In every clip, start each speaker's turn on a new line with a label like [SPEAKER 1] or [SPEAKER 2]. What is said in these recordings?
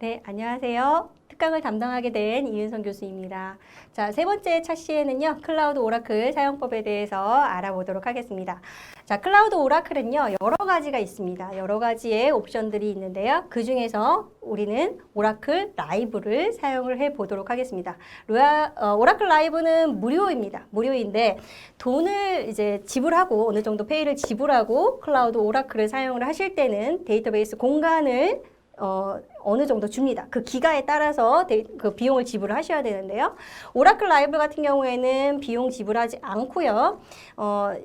[SPEAKER 1] 네, 안녕하세요. 특강을 담당하게 된 이은성 교수입니다. 자, 세 번째 차시에는요, 클라우드 오라클 사용법에 대해서 알아보도록 하겠습니다. 자, 클라우드 오라클은요, 여러 가지가 있습니다. 여러 가지의 옵션들이 있는데요. 그 중에서 우리는 오라클 라이브를 사용을 해 보도록 하겠습니다. 오라클 라이브는 무료입니다. 무료인데 돈을 이제 지불하고 어느 정도 페이를 지불하고 클라우드 오라클을 사용을 하실 때는 데이터베이스 공간을 어느 정도 줍니다. 그 기가에 따라서 그 비용을 지불을 하셔야 되는데요. 오라클 라이브 같은 경우에는 비용 지불하지 않고요.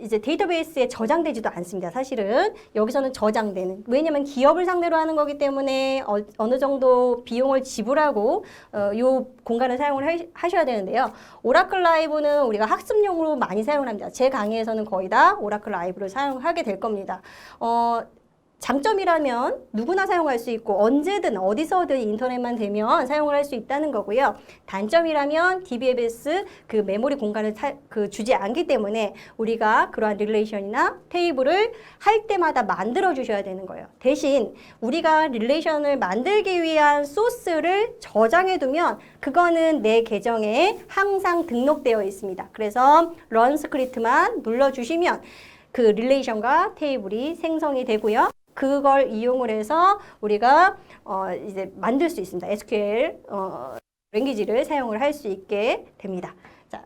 [SPEAKER 1] 이제 데이터베이스에 저장되지도 않습니다. 사실은 여기서는 저장되는. 왜냐면 기업을 상대로 하는 거기 때문에 어느 정도 비용을 지불하고 요 공간을 사용을 하셔야 되는데요. 오라클 라이브는 우리가 학습용으로 많이 사용을 합니다. 제 강의에서는 거의 다 오라클 라이브를 사용하게 될 겁니다. 장점이라면 누구나 사용할 수 있고 언제든 어디서든 인터넷만 되면 사용을 할 수 있다는 거고요. 단점이라면 DBMS 그 메모리 공간을 주지 않기 때문에 우리가 그러한 릴레이션이나 테이블을 할 때마다 만들어 주셔야 되는 거예요. 대신 우리가 릴레이션을 만들기 위한 소스를 저장해 두면 그거는 내 계정에 항상 등록되어 있습니다. 그래서 런 스크립트만 눌러주시면 그 릴레이션과 테이블이 생성이 되고요. 그걸 이용을 해서 우리가 이제 만들 수 있습니다. SQL 랭귀지를 사용을 할 수 있게 됩니다. 자,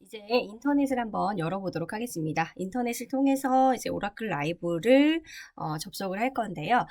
[SPEAKER 1] 이제 인터넷을 한번 열어보도록 하겠습니다. 인터넷을 통해서 이제 오라클 라이브를 접속을 할 건데요.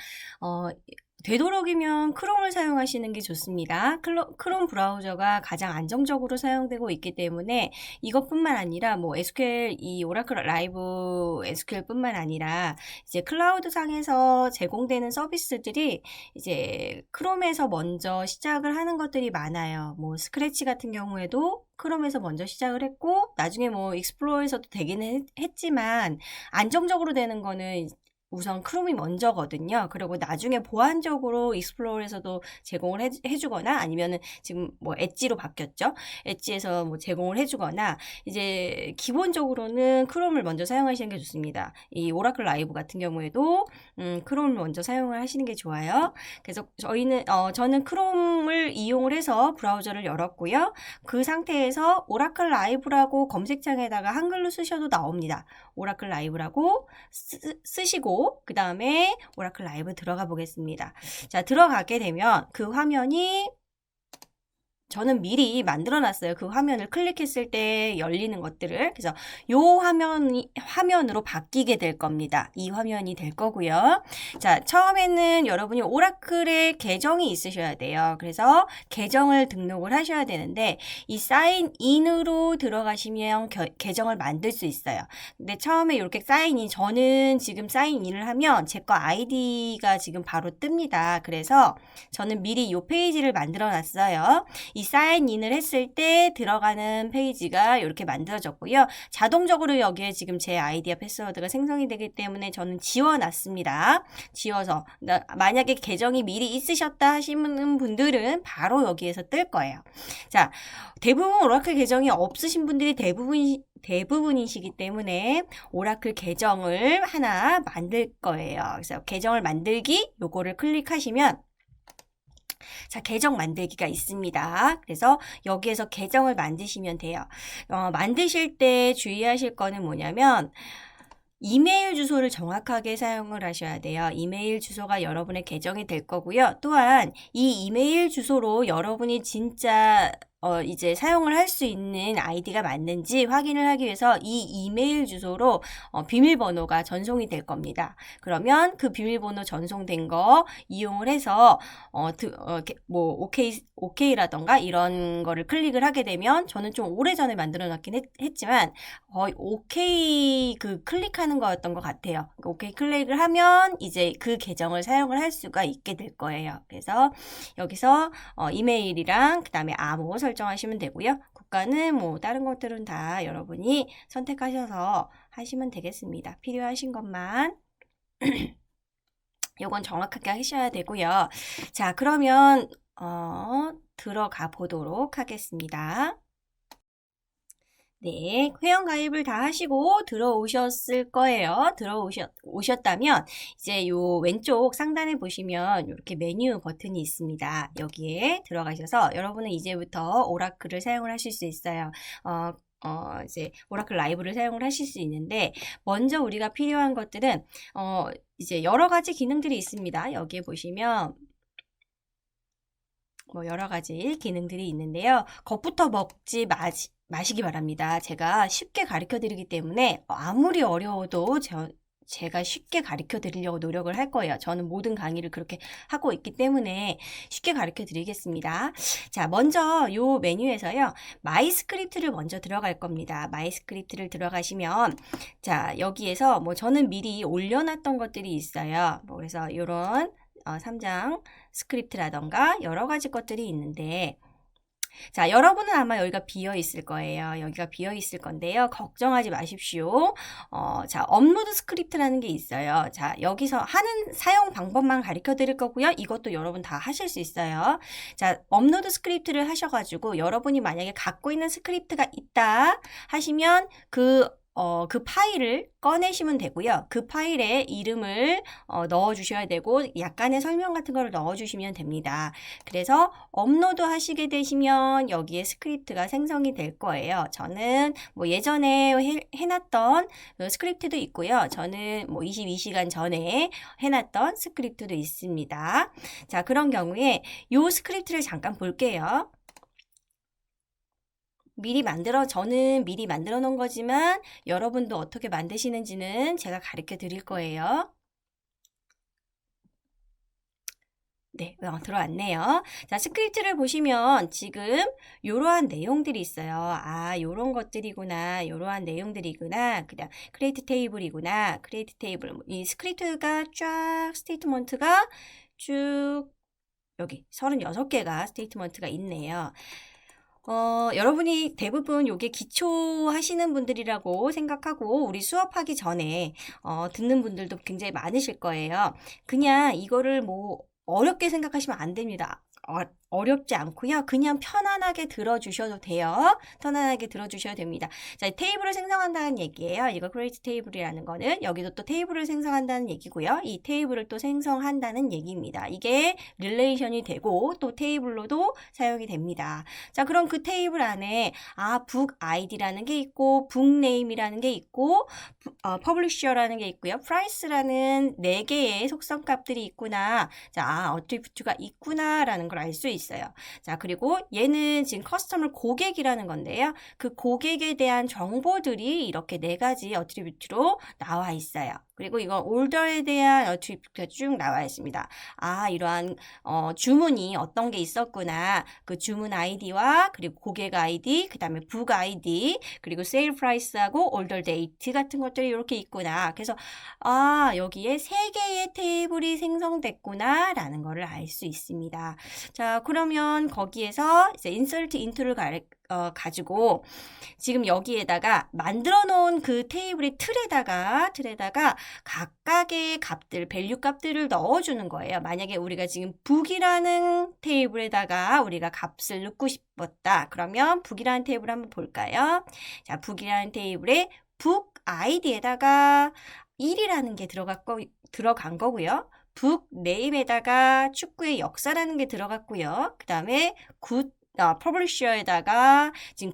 [SPEAKER 1] 되도록이면 크롬을 사용하시는 게 좋습니다. 크롬 브라우저가 가장 안정적으로 사용되고 있기 때문에 이것뿐만 아니라 뭐 SQL, 이 오라클 라이브 SQL뿐만 아니라 이제 클라우드 상에서 제공되는 서비스들이 이제 크롬에서 먼저 시작을 하는 것들이 많아요. 뭐 스크래치 같은 경우에도 크롬에서 먼저 시작을 했고 나중에 뭐 익스플로어에서도 되기는 했지만 안정적으로 되는 거는 우선 크롬이 먼저거든요. 그리고 나중에 보완적으로 익스플로러에서도 제공을 해주거나 아니면은 지금 뭐 엣지로 바뀌었죠. 엣지에서 뭐 제공을 해주거나 이제 기본적으로는 크롬을 먼저 사용하시는 게 좋습니다. 이 오라클 라이브 같은 경우에도 크롬을 먼저 사용을 하시는 게 좋아요. 그래서 저는 크롬을 이용을 해서 브라우저를 열었고요. 그 상태에서 오라클 라이브라고 검색창에다가 한글로 쓰셔도 나옵니다. 오라클 라이브라고 쓰시고 그 다음에 오라클 라이브 들어가 보겠습니다. 자, 들어가게 되면 그 화면이 저는 미리 만들어 놨어요. 그 화면을 클릭했을 때 열리는 것들을. 그래서 요 화면으로 바뀌게 될 겁니다. 이 화면이 될 거고요. 자, 처음에는 여러분이 오라클에 계정이 있으셔야 돼요. 그래서 계정을 등록을 하셔야 되는데 이 사인인으로 들어가시면 계정을 만들 수 있어요. 근데 처음에 이렇게 사인인, 저는 지금 사인인을 하면 제 거 아이디가 지금 바로 뜹니다. 그래서 저는 미리 이 페이지를 만들어 놨어요. 이 사인인을 했을 때 들어가는 페이지가 이렇게 만들어졌고요. 자동적으로 여기에 지금 제 아이디와 패스워드가 생성이 되기 때문에 저는 지워놨습니다. 지워서 만약에 계정이 미리 있으셨다 하시는 분들은 바로 여기에서 뜰 거예요. 자, 대부분 오라클 계정이 없으신 분들이 대부분이시기 때문에 오라클 계정을 하나 만들 거예요. 그래서 계정을 만들기 요거를 클릭하시면 자, 계정 만들기가 있습니다. 그래서 여기에서 계정을 만드시면 돼요. 만드실 때 주의하실 거는 뭐냐면 이메일 주소를 정확하게 사용을 하셔야 돼요. 이메일 주소가 여러분의 계정이 될 거고요. 또한 이 이메일 주소로 여러분이 진짜 이제 사용을 할 수 있는 아이디가 맞는지 확인을 하기 위해서 이 이메일 주소로 비밀번호가 전송이 될 겁니다. 그러면 그 비밀번호 전송된 거 이용을 해서 뭐 오케이라던가 이런 거를 클릭을 하게 되면 저는 좀 오래전에 만들어 놨긴 했지만 거의 오케이 그 클릭하는 거였던 것 같아요. 오케이 클릭을 하면 이제 그 계정을 사용을 할 수가 있게 될 거예요. 그래서 여기서 이메일이랑 그 다음에 암호 설정하시면 되고요. 국가는 뭐 다른 것들은 다 여러분이 선택하셔서 하시면 되겠습니다. 필요하신 것만 요건 정확하게 하셔야 되고요. 자, 그러면 들어가 보도록 하겠습니다. 네, 회원 가입을 다 하시고 들어오셨을 거예요. 들어오셨다면 이제 요 왼쪽 상단에 보시면 이렇게 메뉴 버튼이 있습니다. 여기에 들어가셔서 여러분은 이제부터 오라클을 사용을 하실 수 있어요. 이제 오라클 라이브를 사용을 하실 수 있는데 먼저 우리가 필요한 것들은 이제 여러 가지 기능들이 있습니다. 여기에 보시면 뭐 여러 가지 기능들이 있는데요. 겁부터 먹지 마시기 바랍니다. 제가 쉽게 가르쳐 드리기 때문에 아무리 어려워도 제가 쉽게 가르쳐 드리려고 노력을 할 거예요. 저는 모든 강의를 그렇게 하고 있기 때문에 쉽게 가르쳐 드리겠습니다. 자, 먼저 요 메뉴에서요. 마이 스크립트를 먼저 들어갈 겁니다. 마이 스크립트를 들어가시면 자, 여기에서 뭐 저는 미리 올려놨던 것들이 있어요. 뭐 그래서 요런 3장 스크립트라던가 여러 가지 것들이 있는데 자, 여러분은 아마 여기가 비어 있을 거예요. 여기가 비어 있을 건데요. 걱정하지 마십시오. 자, 업로드 스크립트라는 게 있어요. 자, 여기서 하는 사용 방법만 가르쳐 드릴 거고요. 이것도 여러분 다 하실 수 있어요. 자, 업로드 스크립트를 하셔가지고 여러분이 만약에 갖고 있는 스크립트가 있다 하시면 그 파일을 꺼내시면 되고요. 그 파일에 이름을 넣어주셔야 되고 약간의 설명 같은 거를 넣어주시면 됩니다. 그래서 업로드 하시게 되시면 여기에 스크립트가 생성이 될 거예요. 저는 뭐 예전에 해놨던 스크립트도 있고요. 저는 뭐 22시간 전에 해놨던 스크립트도 있습니다. 자, 그런 경우에 이 스크립트를 잠깐 볼게요. 저는 미리 만들어 놓은 거지만 여러분도 어떻게 만드시는지는 제가 가르쳐 드릴 거예요. 네, 들어왔네요. 자, 스크립트를 보시면 지금 이러한 내용들이 있어요. 아, 요런 것들이구나. 요러한 내용들이구나. 그냥 크리에이트 테이블이구나. 크리에이트 테이블. 이 스크립트가 쫙 스테이트먼트가 쭉 여기 36개가 스테이트먼트가 있네요. 여러분이 대부분 요게 기초 하시는 분들이라고 생각하고 우리 수업하기 전에 듣는 분들도 굉장히 많으실 거예요. 그냥 이거를 뭐 어렵게 생각하시면 안 됩니다. 어렵지 않고요. 그냥 편안하게 들어주셔도 돼요. 편안하게 들어주셔도 됩니다. 자, 테이블을 생성한다는 얘기예요. 이거 create 테이블이라는 거는 여기도 또 테이블을 생성한다는 얘기고요. 이 테이블을 또 생성한다는 얘기입니다. 이게 릴레이션이 되고 또 테이블로도 사용이 됩니다. 자, 그럼 그 테이블 안에 book id라는 게 있고 book name이라는 게 있고 publisher라는 게 있고요. price라는 4개의 속성 값들이 있구나. 자, 어트리뷰트가 있구나라는 걸 알 수 있어요. 자, 그리고 얘는 지금 커스터머 고객이라는 건데요. 그 고객에 대한 정보들이 이렇게 4가지 어트리뷰트로 나와 있어요. 그리고 이건 올더에 대한 어트리뷰트가 쭉 나와 있습니다. 이러한 주문이 어떤 게 있었구나. 그 주문 아이디와 그리고 고객 아이디, 그 다음에 북 아이디, 그리고 세일 프라이스하고 올더 데이트 같은 것들이 이렇게 있구나. 그래서 여기에 3개의 테이블이 생성됐구나 라는 거를 알 수 있습니다. 자, 그러면 거기에서 이제 insert into를 가지고 지금 여기에다가 만들어 놓은 그 테이블의 틀에다가 각각의 값들, 밸류 값들을 넣어주는 거예요. 만약에 우리가 지금 북이라는 테이블에다가 우리가 값을 넣고 싶었다. 그러면 북이라는 테이블 한번 볼까요? 자, 북이라는 테이블에 북 아이디에다가 1이라는 게 들어간 거고요. 북 네임에다가 축구의 역사라는 게 들어갔고요. 그 다음에 퍼블리셔에다가 지금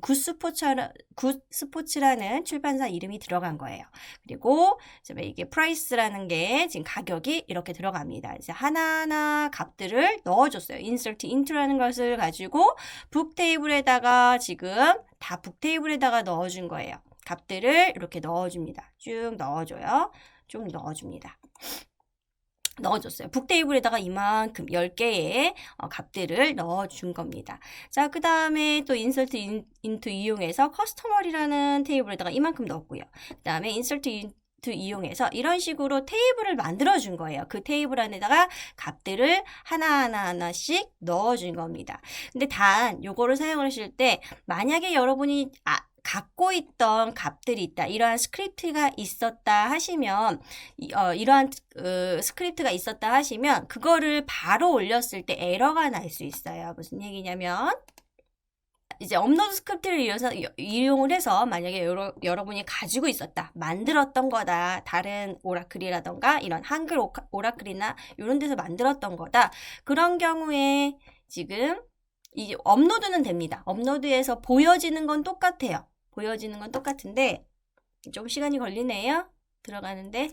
[SPEAKER 1] 굿스포츠라는 출판사 이름이 들어간 거예요. 그리고 이게 프라이스라는 게 지금 가격이 이렇게 들어갑니다. 이제 하나하나 값들을 넣어줬어요. insert into라는 것을 가지고 북 테이블에다가 지금 다 북 테이블에다가 넣어준 거예요. 값들을 이렇게 넣어줍니다. 쭉 넣어줘요. 좀 넣어줍니다. 넣어줬어요. 북 테이블에다가 이만큼 10개의 값들을 넣어준 겁니다. 자, 그 다음에 또 insert into 이용해서 커스터머리라는 테이블에다가 이만큼 넣었고요. 그 다음에 insert into 이용해서 이런 식으로 테이블을 만들어준 거예요. 그 테이블 안에다가 값들을 하나씩 넣어준 겁니다. 근데 단 요거를 사용을 하실 때 만약에 여러분이 갖고 있던 값들이 있다. 이러한 스크립트가 있었다 하시면 이러한 스크립트가 있었다 하시면 그거를 바로 올렸을 때 에러가 날 수 있어요. 무슨 얘기냐면 이제 업로드 스크립트를 이용을 해서 만약에 여러분이 가지고 있었다, 만들었던 거다, 다른 오라클이라던가 이런 한글 오라클이나 이런 데서 만들었던 거다. 그런 경우에 지금 이 업로드는 됩니다. 업로드해서 보여지는 건 똑같아요. 보여지는 건 똑같은데 좀 시간이 걸리네요. 들어가는데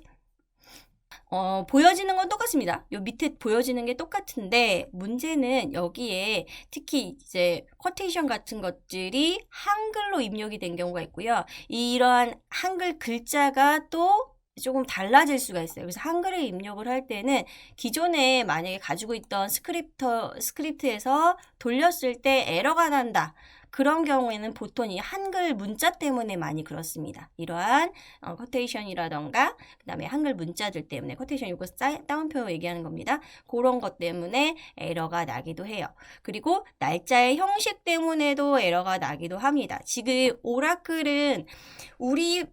[SPEAKER 1] 보여지는 건 똑같습니다. 요 밑에 보여지는 게 똑같은데 문제는 여기에 특히 이제 쿼테이션 같은 것들이 한글로 입력이 된 경우가 있고요. 이러한 한글 글자가 또 조금 달라질 수가 있어요. 그래서 한글에 입력을 할 때는 기존에 만약에 가지고 있던 스크립트에서 돌렸을 때 에러가 난다. 그런 경우에는 보통 이 한글 문자 때문에 많이 그렇습니다. 이러한 쿼테이션이라던가 그 다음에 한글 문자들 때문에 쿼테이션 이거 따옴표 얘기하는 겁니다. 그런 것 때문에 에러가 나기도 해요. 그리고 날짜의 형식 때문에도 에러가 나기도 합니다. 지금 오라클은 우리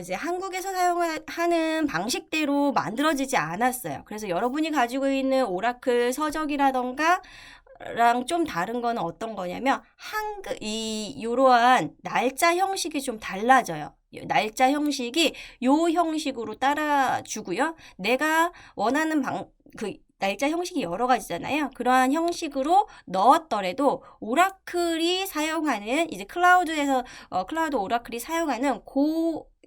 [SPEAKER 1] 이제 한국에서 사용하는 방식대로 만들어지지 않았어요. 그래서 여러분이 가지고 있는 오라클 서적이라던가 랑 좀 다른 거는 어떤 거냐면 요러한 날짜 형식이 좀 달라져요. 날짜 형식이 요 형식으로 따라주고요. 내가 원하는 날짜 형식이 여러 가지잖아요. 그러한 형식으로 넣었더라도 오라클이 사용하는 이제 클라우드 오라클이 사용하는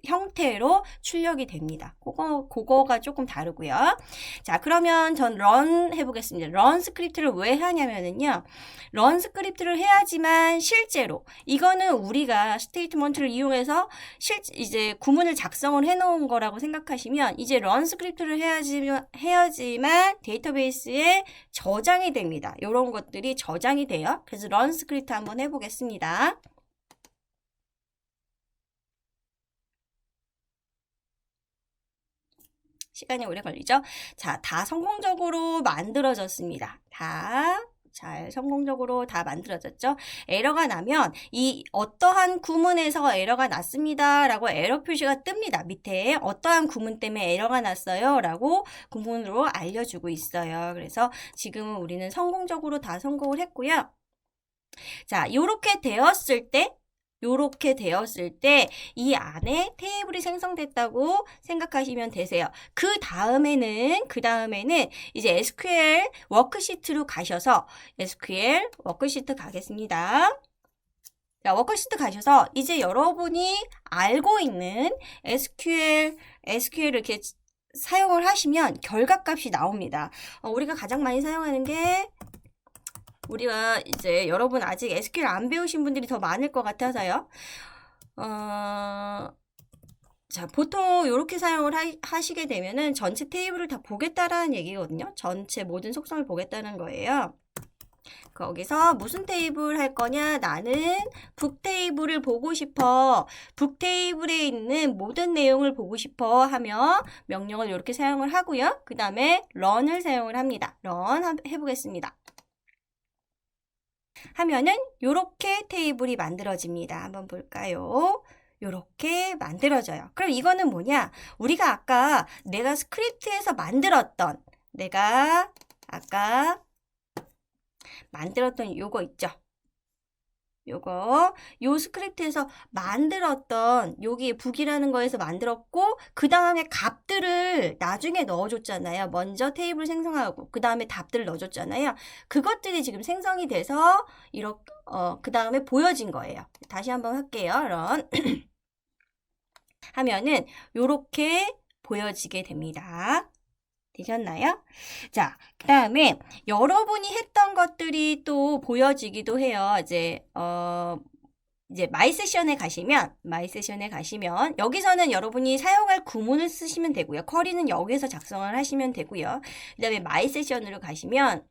[SPEAKER 1] 형태로 출력이 됩니다. 그거가 조금 다르고요. 자, 그러면 전 런 해보겠습니다. 런 스크립트를 왜 하냐면은요. 런 스크립트를 해야지만 실제로 이거는 우리가 스테이트먼트를 이용해서 이제 구문을 작성을 해놓은 거라고 생각하시면 이제 런 스크립트를 해야지만 데이터베이스에 저장이 됩니다. 이런 것들이 저장이 돼요. 그래서 런 스크립트 한번 해보겠습니다. 시간이 오래 걸리죠? 자, 다 성공적으로 만들어졌습니다. 잘 성공적으로 다 만들어졌죠? 에러가 나면 이 어떠한 구문에서 에러가 났습니다 라고 에러 표시가 뜹니다. 밑에 어떠한 구문 때문에 에러가 났어요 라고 구문으로 알려주고 있어요. 그래서 지금은 우리는 성공적으로 다 성공을 했고요. 자, 요렇게 되었을 때 이 안에 테이블이 생성됐다고 생각하시면 되세요. 그 다음에는 이제 SQL 워크시트로 가셔서 SQL 워크시트 가겠습니다. 자, 워크시트 가셔서 이제 여러분이 알고 있는 SQL을 이렇게 사용을 하시면 결과값이 나옵니다. 우리가 가장 많이 사용하는 게 우리가 이제 여러분 아직 SQL 안 배우신 분들이 더 많을 것 같아서요. 자, 보통 이렇게 사용을 하시게 되면은 전체 테이블을 다 보겠다라는 얘기거든요. 전체 모든 속성을 보겠다는 거예요. 거기서 무슨 테이블 할 거냐? 나는 북 테이블을 보고 싶어. 북 테이블에 있는 모든 내용을 보고 싶어 하면 명령을 이렇게 사용을 하고요. 그 다음에 run을 사용을 합니다. run 해보겠습니다. 하면은 요렇게 테이블이 만들어집니다. 한번 볼까요? 요렇게 만들어져요. 그럼 이거는 뭐냐? 우리가 아까 내가 스크립트에서 만들었던 요거 있죠? 요 스크립트에서 만들었던 여기 북이라는 거에서 만들었고 그 다음에 값들을 나중에 넣어줬잖아요. 먼저 테이블 생성하고 그 다음에 답들을 넣어줬잖아요. 그것들이 지금 생성이 돼서 이렇게 그 다음에 보여진 거예요. 다시 한번 할게요. run 하면은 요렇게 보여지게 됩니다. 되셨나요? 자, 그 다음에 여러분이 했던 것들이 또 보여지기도 해요. 이제 마이 세션에 가시면 여기서는 여러분이 사용할 구문을 쓰시면 되고요. 쿼리는 여기서 작성을 하시면 되고요. 그 다음에 마이 세션으로 가시면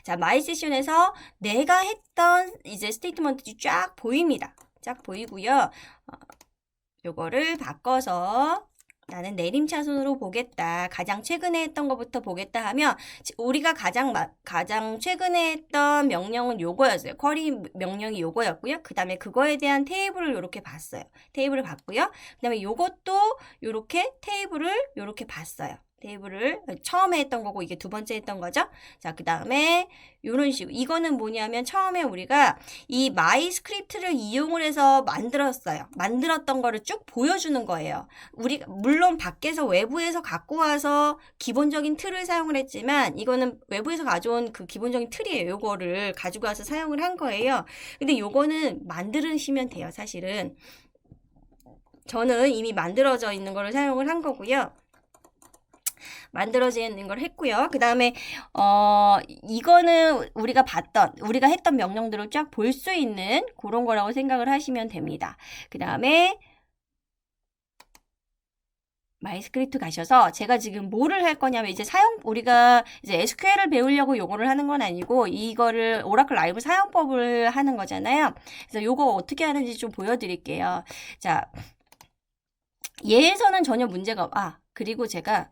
[SPEAKER 1] 자, 마이 세션에서 내가 했던 이제 스테이트먼트들이 쫙 보입니다. 쫙 보이고요. 요거를 바꿔서 나는 내림차순으로 보겠다. 가장 최근에 했던 것부터 보겠다 하면 우리가 가장 최근에 했던 명령은 요거였어요. 쿼리 명령이 요거였고요. 그 다음에 그거에 대한 테이블을 이렇게 봤어요. 테이블을 봤고요. 그 다음에 요것도 요렇게 테이블을 요렇게 봤어요. 테이블을 처음에 했던 거고 이게 두 번째 했던 거죠. 자, 그 다음에 이런 식으로 이거는 뭐냐면 처음에 우리가 이 마이 스크립트를 이용을 해서 만들었던 거를 쭉 보여주는 거예요. 우리가 물론 밖에서 외부에서 갖고 와서 기본적인 틀을 사용을 했지만 이거는 외부에서 가져온 그 기본적인 틀이에요. 요거를 가지고 와서 사용을 한 거예요. 근데 요거는 만드시면 돼요. 사실은 저는 이미 만들어져 있는 거를 사용을 한 거고요. 만들어져 있는 걸 했고요. 그 다음에 이거는 우리가 했던 명령들을 쫙 볼 수 있는 그런 거라고 생각을 하시면 됩니다. 그 다음에 마이스크립트 가셔서 제가 지금 뭐를 할 거냐면 우리가 이제 SQL을 배우려고 요거를 하는 건 아니고 이거를 오라클 라이브 사용법을 하는 거잖아요. 그래서 요거 어떻게 하는지 좀 보여드릴게요. 자, 얘에서는 전혀 문제가 그리고 제가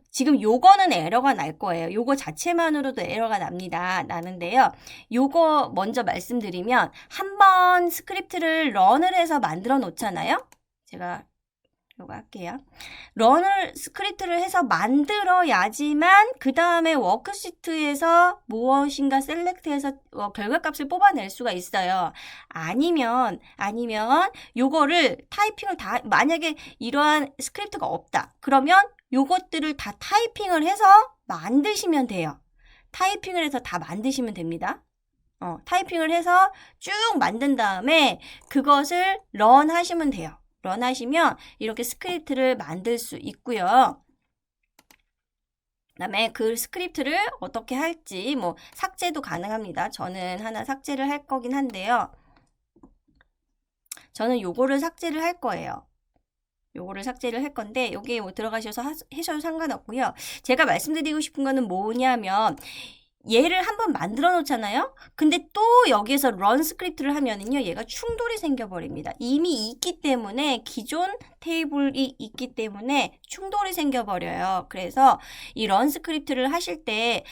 [SPEAKER 1] 지금 요거는 에러가 날 거예요. 요거 자체만으로도 에러가 나는데요. 요거 먼저 말씀드리면 한번 스크립트를 런을 해서 만들어 놓잖아요. 제가 요거 할게요. 스크립트를 해서 만들어야지만 그 다음에 워크시트에서 무엇인가 셀렉트해서 결과값을 뽑아낼 수가 있어요. 아니면 요거를 타이핑을 만약에 이러한 스크립트가 없다. 그러면 요것들을 다 타이핑을 해서 만드시면 돼요. 타이핑을 해서 다 만드시면 됩니다. 타이핑을 해서 쭉 만든 다음에 그것을 런 하시면 돼요. 런 하시면 이렇게 스크립트를 만들 수 있고요. 그 다음에 그 스크립트를 어떻게 할지 삭제도 가능합니다. 저는 하나 삭제를 할 거긴 한데요. 저는 요거를 삭제를 할 거예요. 요거를 삭제를 할 건데 여기에 들어가셔서 하셔도 상관없고요. 제가 말씀드리고 싶은 거는 뭐냐면 얘를 한번 만들어 놓잖아요. 근데 또 여기에서 run 스크립트를 하면은요, 얘가 충돌이 생겨버립니다. 이미 있기 때문에, 기존 테이블이 있기 때문에 충돌이 생겨버려요. 그래서 이 run 스크립트를 하실 때,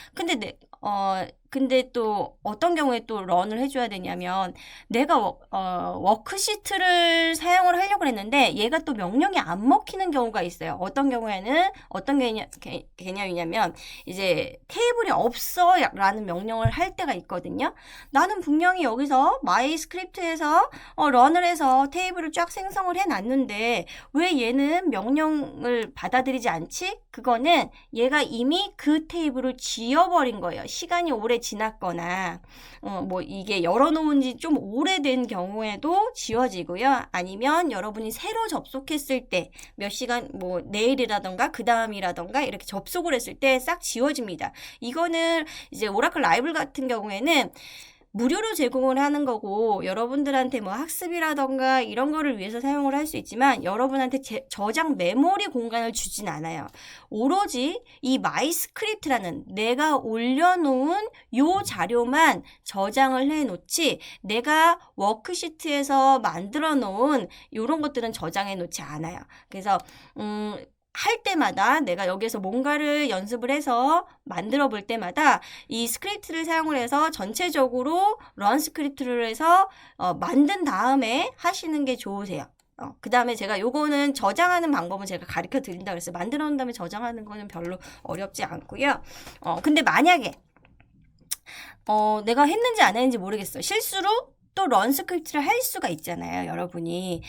[SPEAKER 1] 근데 또 어떤 경우에 또 런을 해줘야 되냐면 내가 워크시트를 사용을 하려고 했는데 얘가 또 명령이 안 먹히는 경우가 있어요. 어떤 경우에는 어떤 개념이냐면 이제 테이블이 없어 라는 명령을 할 때가 있거든요. 나는 분명히 여기서 마이 스크립트에서 런을 해서 테이블을 쫙 생성을 해놨는데 왜 얘는 명령을 받아들이지 않지? 그거는 얘가 이미 그 테이블을 지워버린 거예요. 시간이 오래 지났거나 이게 열어놓은 지 좀 오래된 경우에도 지워지고요. 아니면 여러분이 새로 접속했을 때 몇 시간 내일이라던가 그 다음이라던가 이렇게 접속을 했을 때 싹 지워집니다. 이거는 이제 오라클 라이브 같은 경우에는 무료로 제공을 하는 거고 여러분들한테 학습이라던가 이런 거를 위해서 사용을 할 수 있지만 여러분한테 저장 메모리 공간을 주진 않아요. 오로지 이 마이스크립트라는 내가 올려놓은 요 자료만 저장을 해놓지 내가 워크시트에서 만들어 놓은 이런 것들은 저장해 놓지 않아요. 그래서 할 때마다 내가 여기에서 뭔가를 연습을 해서 만들어 볼 때마다 이 스크립트를 사용을 해서 전체적으로 런 스크립트를 해서 만든 다음에 하시는 게 좋으세요. 그 다음에 제가 요거는 저장하는 방법은 제가 가르쳐 드린다 그랬어요. 만들어 놓은 다음에 저장하는 거는 별로 어렵지 않고요. 근데 만약에 내가 했는지 안 했는지 모르겠어요. 실수로 또 런 스크립트를 할 수가 있잖아요, 여러분이.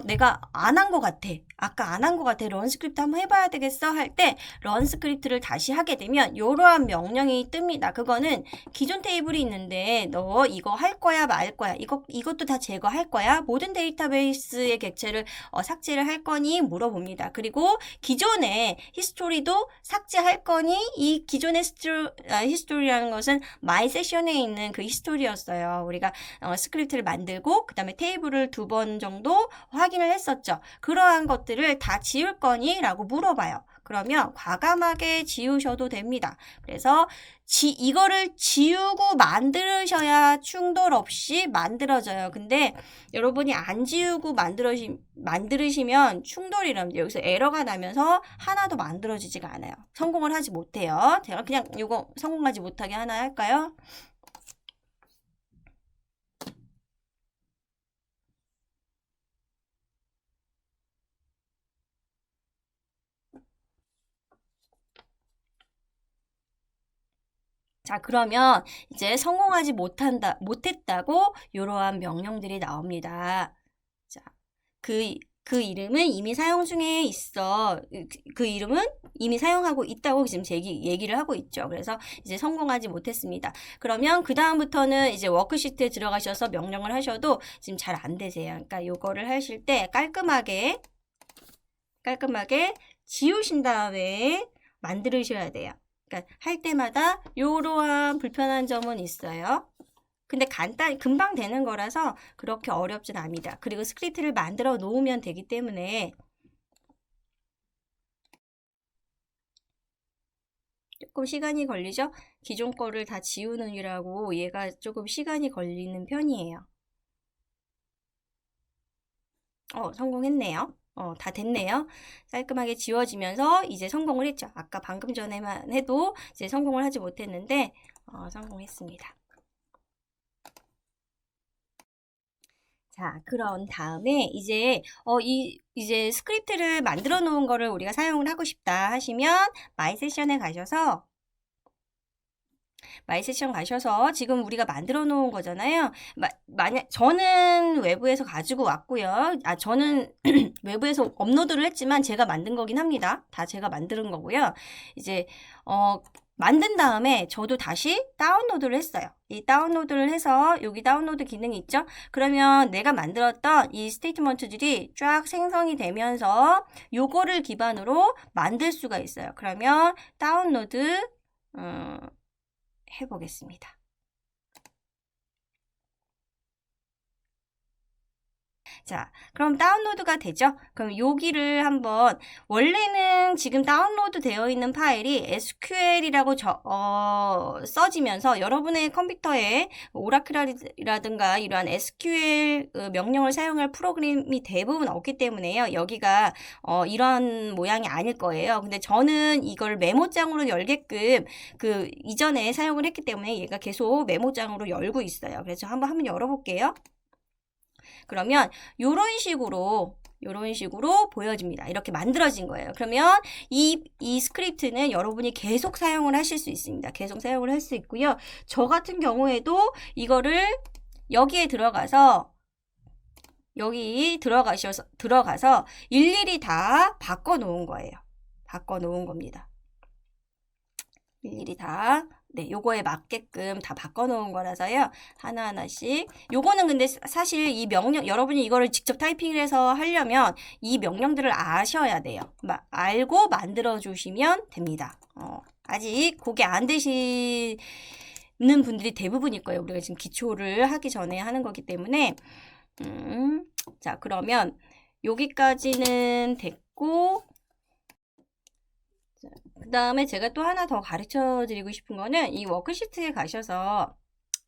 [SPEAKER 1] 내가 안 한 것 같아. 아까 안 한 것 같아. 런 스크립트 한번 해봐야 되겠어? 할 때 런 스크립트를 다시 하게 되면 이러한 명령이 뜹니다. 그거는 기존 테이블이 있는데 너 이거 할 거야, 말 거야? 이것도 다 제거할 거야? 모든 데이터베이스의 객체를 삭제를 할 거니? 물어봅니다. 그리고 기존의 히스토리도 삭제할 거니? 이 기존의 히스토리라는 것은 마이 세션에 있는 그 히스토리였어요. 우리가 스크립트를 만들고 그 다음에 테이블을 2번 정도 확인을 했었죠. 그러한 것들을 다 지울 거니? 라고 물어봐요. 그러면 과감하게 지우셔도 됩니다. 그래서 이거를 지우고 만들으셔야 충돌 없이 만들어져요. 근데 여러분이 안 지우고 만들으시면 충돌이랍니다. 여기서 에러가 나면서 하나도 만들어지지가 않아요. 성공을 하지 못해요. 제가 그냥 이거 성공하지 못하게 하나 할까요? 자, 그러면 이제 성공하지 못했다고 이러한 명령들이 나옵니다. 자, 그 이름은 이미 사용 중에 있어. 그 이름은 이미 사용하고 있다고 지금 얘기를 하고 있죠. 그래서 이제 성공하지 못했습니다. 그러면 그 다음부터는 이제 워크시트에 들어가셔서 명령을 하셔도 지금 잘 안 되세요. 그러니까 요거를 하실 때 깔끔하게 지우신 다음에 만들으셔야 돼요. 그러니까 할 때마다 이러한 불편한 점은 있어요. 근데 금방 되는 거라서 그렇게 어렵진 않습니다. 그리고 스크립트를 만들어 놓으면 되기 때문에 조금 시간이 걸리죠? 기존 거를 다 지우느라고 얘가 조금 시간이 걸리는 편이에요. 성공했네요. 다 됐네요. 깔끔하게 지워지면서 이제 성공을 했죠. 아까 방금 전에만 해도 이제 성공을 하지 못했는데 성공했습니다. 자, 그런 다음에 이제 이제 스크립트를 만들어 놓은 거를 우리가 사용을 하고 싶다 하시면 마이 세션에 가셔서 지금 우리가 만들어 놓은 거잖아요. 만약 저는 외부에서 가지고 왔고요. 저는 외부에서 업로드를 했지만 제가 만든 거긴 합니다. 다 제가 만드는 거고요. 이제 만든 다음에 저도 다시 다운로드를 했어요. 이 다운로드를 해서 여기 다운로드 기능이 있죠? 그러면 내가 만들었던 이 스테이트먼트들이 쫙 생성이 되면서 요거를 기반으로 만들 수가 있어요. 그러면 다운로드 해보겠습니다. 자, 그럼 다운로드가 되죠? 그럼 여기를 한번 원래는 지금 다운로드 되어 있는 파일이 SQL이라고 써지면서 여러분의 컴퓨터에 오라클이라든가 이러한 SQL 명령을 사용할 프로그램이 대부분 없기 때문에요. 여기가 이런 모양이 아닐 거예요. 근데 저는 이걸 메모장으로 열게끔 그 이전에 사용을 했기 때문에 얘가 계속 메모장으로 열고 있어요. 그래서 한번 열어볼게요. 그러면 요런 식으로 보여집니다. 이렇게 만들어진 거예요. 그러면 이 스크립트는 여러분이 계속 사용을 하실 수 있습니다. 계속 사용을 할 수 있고요. 저 같은 경우에도 이거를 여기에 들어가서 일일이 다 바꿔 놓은 거예요. 바꿔 놓은 겁니다. 일일이 다 요거에 맞게끔 다 바꿔놓은 거라서요. 하나하나씩. 요거는 근데 사실 이 명령, 여러분이 이거를 직접 타이핑을 해서 하려면 이 명령들을 아셔야 돼요. 알고 만들어주시면 됩니다. 아직 그게 안 되시는 분들이 대부분일 거예요. 우리가 지금 기초를 하기 전에 하는 거기 때문에. 자, 그러면 여기까지는 됐고, 그 다음에 제가 또 하나 더 가르쳐 드리고 싶은 거는 이 워크시트에 가셔서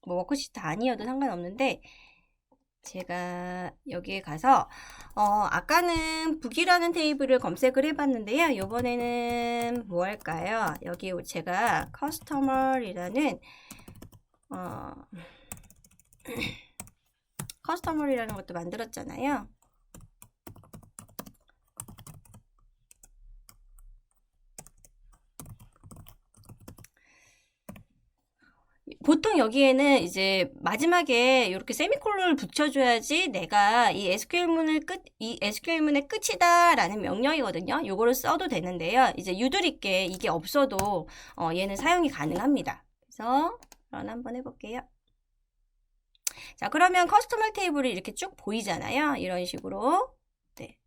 [SPEAKER 1] 뭐 워크시트 아니어도 상관없는데 제가 여기에 가서 아까는 북이라는 테이블을 검색을 해봤는데요. 이번에는 뭐 할까요? 여기 제가 커스터머이라는 커스터머이라는 것도 만들었잖아요. 보통 여기에는 이제 마지막에 이렇게 세미콜론을 붙여줘야지 내가 이 SQL문의 끝이다라는 명령이거든요. 요거를 써도 되는데요. 이제 유도리께 이게 없어도 얘는 사용이 가능합니다. 그래서 런 한번 해볼게요. 자, 그러면 커스터머 테이블이 이렇게 쭉 보이잖아요. 이런 식으로. 네,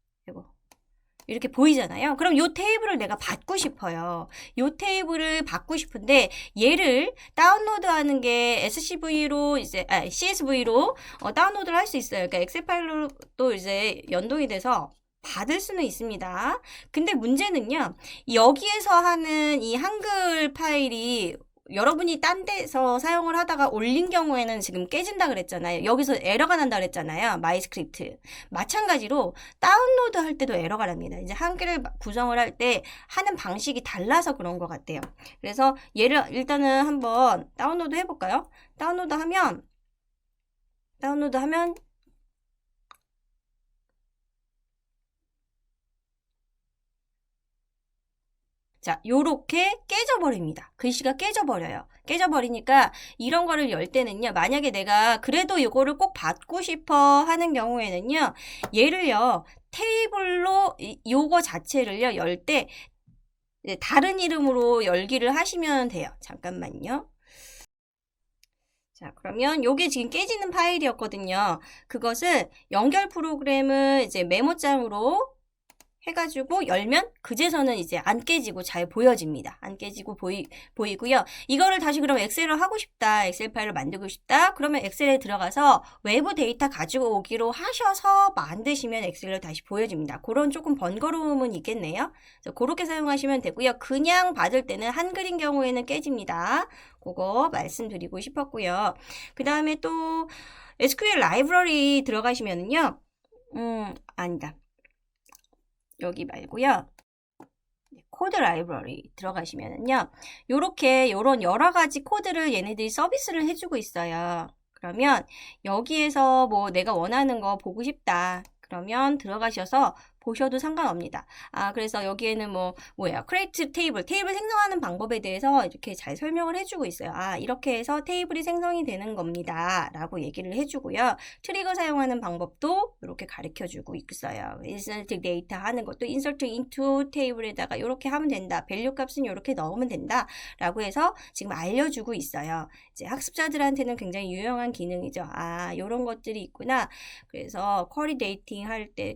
[SPEAKER 1] 이렇게 보이잖아요. 그럼 요 테이블을 내가 받고 싶어요. 요 테이블을 받고 싶은데 얘를 다운로드하는 게 SCV로 CSV로 다운로드를 할 수 있어요. 그러니까 엑셀 파일로 또 이제 연동이 돼서 받을 수는 있습니다. 근데 문제는요. 여기에서 하는 이 한글 파일이 여러분이 딴 데서 사용을 하다가 올린 경우에는 지금 깨진다 그랬잖아요. 여기서 에러가 난다 그랬잖아요. 마이스크립트. 마찬가지로 다운로드 할 때도 에러가 납니다. 이제 한글을 구성을 할 때 하는 방식이 달라서 그런 것 같아요. 그래서 얘를 일단은 한번 다운로드 해볼까요? 다운로드 하면 자, 요렇게 깨져버립니다. 글씨가 깨져버려요. 깨져버리니까 이런 거를 열 때는요. 만약에 내가 그래도 이거를 꼭 받고 싶어 하는 경우에는요. 얘를요. 테이블로 요거 자체를요. 열 때 다른 이름으로 열기를 하시면 돼요. 잠깐만요. 자, 그러면 요게 지금 깨지는 파일이었거든요. 그것을 연결 프로그램을 이제 메모장으로 해가지고 열면 그제서는 이제 안 깨지고 잘 보여집니다. 안 깨지고 보이고요. 이거를 다시 그럼 엑셀로 하고 싶다. 엑셀 파일을 만들고 싶다. 그러면 엑셀에 들어가서 외부 데이터 가지고 오기로 하셔서 만드시면 엑셀로 다시 보여집니다. 그런 조금 번거로움은 있겠네요. 그래서 그렇게 사용하시면 되고요. 그냥 받을 때는 한글인 경우에는 깨집니다. 그거 말씀드리고 싶었고요. 그 다음에 또 SQL 라이브러리 들어가시면은요. 아니다. 여기 말고요. 코드 라이브러리 들어가시면은요. 요렇게 요런 여러 가지 코드를 얘네들이 서비스를 해주고 있어요. 그러면 여기에서 뭐 내가 원하는 거 보고 싶다. 그러면 들어가셔서 보셔도 상관없니다. 그래서 여기에는 create 테이블 생성하는 방법에 대해서 이렇게 잘 설명을 해주고 있어요. 이렇게 해서 테이블이 생성이 되는 겁니다. 라고 얘기를 해주고요. 트리거 사용하는 방법도 이렇게 가르쳐주고 있어요. insert 데이터 하는 것도 insert into 테이블에다가 이렇게 하면 된다. 밸류 값은 이렇게 넣으면 된다. 라고 해서 지금 알려주고 있어요. 이제 학습자들한테는 굉장히 유용한 기능이죠. 이런 것들이 있구나. 그래서 쿼리 데이팅 할 때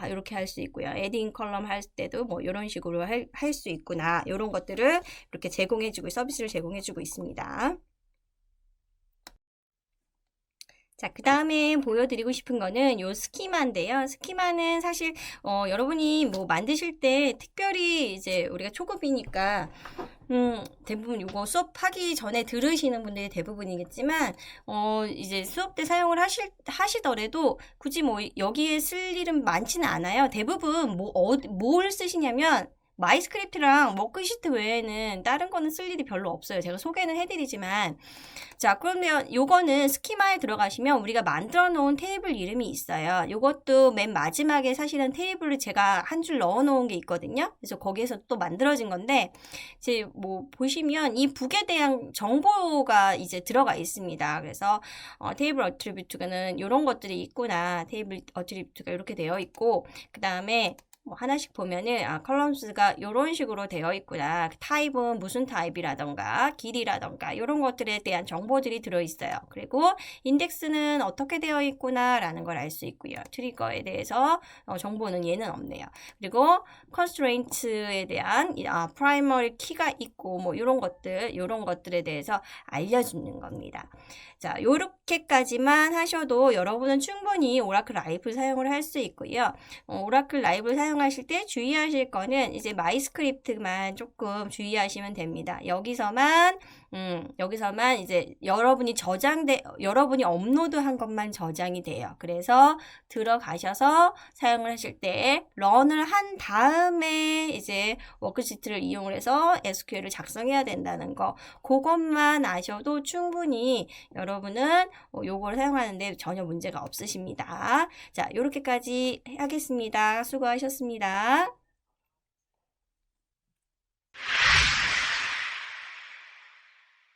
[SPEAKER 1] 이렇게 할 수 있고요. 에딩 컬럼 할 때도 이런 식으로 할 수 있구나. 이런 것들을 이렇게 서비스를 제공해주고 있습니다. 자, 그 다음에 보여드리고 싶은 거는 요 스키마인데요. 스키마는 사실, 여러분이 만드실 때 특별히 이제 우리가 초급이니까, 대부분 이거 수업하기 전에 들으시는 분들이 대부분이겠지만, 이제 수업 때 사용을 하시더라도 굳이 여기에 쓸 일은 많지는 않아요. 대부분 뭘 쓰시냐면, 마이스크립트랑 워크시트 외에는 다른 거는 쓸 일이 별로 없어요. 제가 소개는 해드리지만. 자, 그러면 요거는 스키마에 들어가시면 우리가 만들어 놓은 테이블 이름이 있어요. 요것도 맨 마지막에 사실은 테이블을 제가 한 줄 넣어 놓은 게 있거든요. 그래서 거기에서 또 만들어진 건데, 이제 보시면 이 북에 대한 정보가 이제 들어가 있습니다. 그래서 테이블 어트리뷰트는 이런 것들이 있구나. 테이블 어트리뷰트가 이렇게 되어 있고, 그 다음에 하나씩 보면은 컬럼스가 이런 식으로 되어 있구나. 타입은 무슨 타입이라던가 길이라던가 이런 것들에 대한 정보들이 들어있어요. 그리고 인덱스는 어떻게 되어 있구나 라는 걸 알 수 있고요. 트리거에 대해서 정보는 얘는 없네요. 그리고 constraint에 대한 primary 키가 있고 이런 것들에 대해서 알려주는 겁니다. 자, 요렇게까지만 하셔도 여러분은 충분히 오라클 라이브 사용을 할 수 있고요. 오라클 라이브를 사용하실 때 주의하실 거는 이제 마이스크립트만 조금 주의하시면 됩니다. 여기서만 이제 여러분이 업로드한 것만 저장이 돼요. 그래서 들어가셔서 사용을 하실 때 런을 한 다음에 이제 워크시트를 이용을 해서 SQL을 작성해야 된다는 거, 그것만 아셔도 충분히 여러분은 요걸 사용하는데 전혀 문제가 없으십니다. 자, 요렇게까지 하겠습니다. 수고하셨습니다.